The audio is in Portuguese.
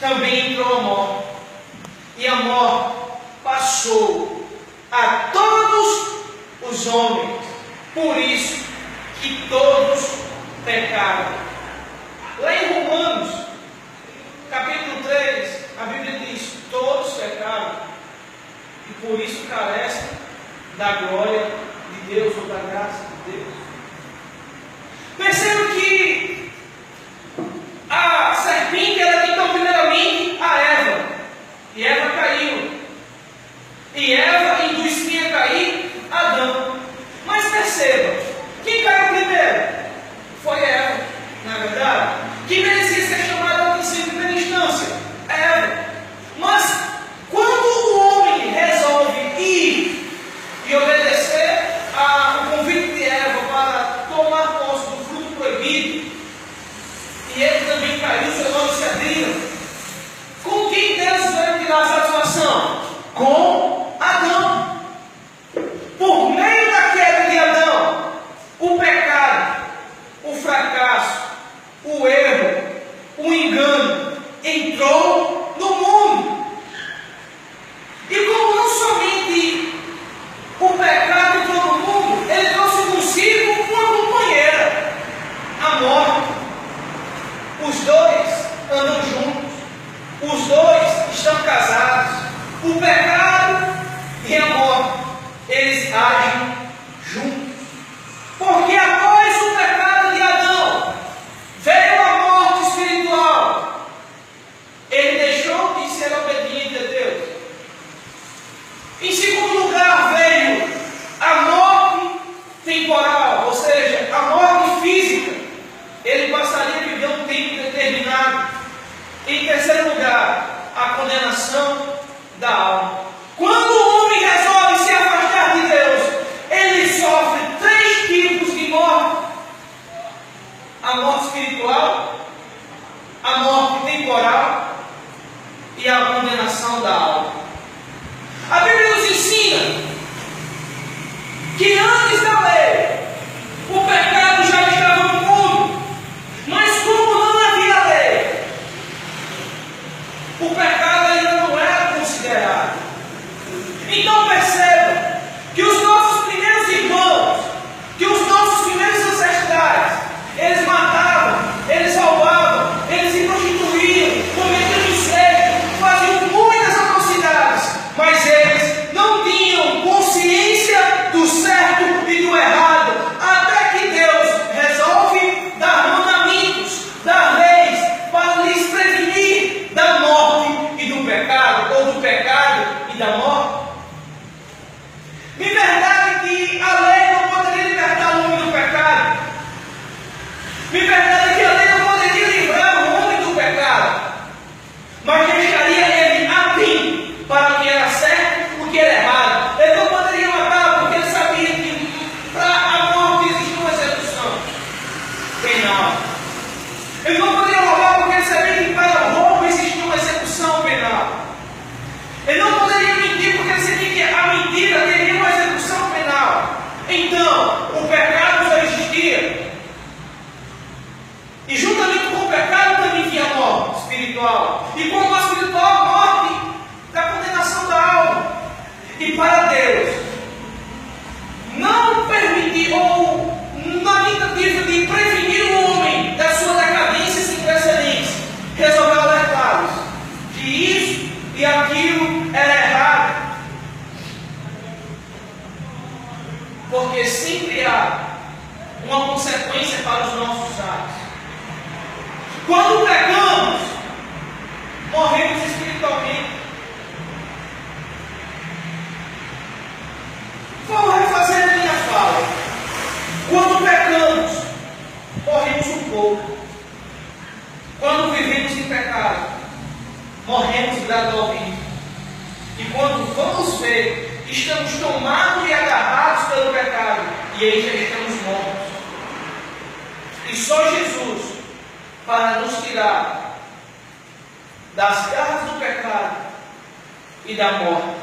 também entrou a morte. E a morte passou a todos os homens. Por isso que todos pecaram. Lá em Romanos, capítulo 3, a Bíblia diz: todos pecaram e por isso carecem da glória de Deus ou da graça de Deus. Perceba que a serpente, ela tentou primeiramente a Eva, e Eva caiu, e Eva induzia a cair Adão. Mas perceba, quem caiu primeiro? Foi Eva, na verdade. Quem merecia ser chamada a atenção em primeira instância? Eva. Mas quando o homem resolve ir e obedecer ao convite de Eva para tomar posse do fruto proibido, e ele também caiu, seus olhos se abriram, com quem Deus vai tirar a satisfação? Com Adão. Por meio da queda de Adão, o pecado, o fracasso, o erro, o engano entrou no mundo. E como não somente o pecado entrou no mundo, ele trouxe consigo uma companheira, a morte. Os dois andam juntos, os dois estão casados. O pecado e a morte, eles agem juntos. Porque após o pecado de Adão, veio a morte espiritual. Ele deixou de ser obediente a Deus. Em segundo lugar, veio a morte temporal, ou seja, a morte física. Ele passaria a viver um tempo determinado. Em terceiro lugar, a condenação da alma. Quando o homem resolve se afastar de Deus, ele sofre 3 tipos de morte: a morte espiritual, a morte temporal e a condenação da alma. A Bíblia nos ensina que antes da lei, o pecado já estava no mundo, mas como não havia lei, o pecado ainda não era considerado. Então perceba que os nossos primeiros irmãos, que os nossos primeiros ancestrais, eles matavam, eles roubavam, eles se prostituíam, cometiam incesto, faziam muitas atrocidades, mas eles não tinham consciência do certo e do errado, até que Deus resolve dar mandamentos, dar leis, para lhes prevenir da morte e do pecado, ou do pecado e da morte. De verdade que a lei não poderia libertar o homem do pecado. De verdade que a lei não poderia livrar o homem do pecado, mas deixaria ele apto para o que era certo e o que era errado. Ele não poderia matar, porque ele sabia que para a morte existe uma execução penal. Ele não poderia roubar, porque ele sabia que para o roubo existia uma execução penal. Ele não poderia mentir, porque ele sabia que a mentira teria uma execução penal. Então, o pecado já existia. E juntamente com o pecado também vinha a morte espiritual. E com a morte espiritual, a morte da condenação da alma. E para Deus não permitir, ou na tentativa de prevenir o homem da sua decadência sem precedentes, resolveu alertá-los que isso e aquilo era errado. Porque sempre há uma consequência para os nossos atos. Quando pecamos, morremos espiritualmente. Vou refazer a minha fala. Quando pecamos, morremos um pouco. Quando vivemos em pecado, morremos gradualmente. E quando vamos ver, estamos tomados e agarrados pelo pecado, e aí já estamos mortos. E só Jesus, para nos tirar das garras do pecado e da morte,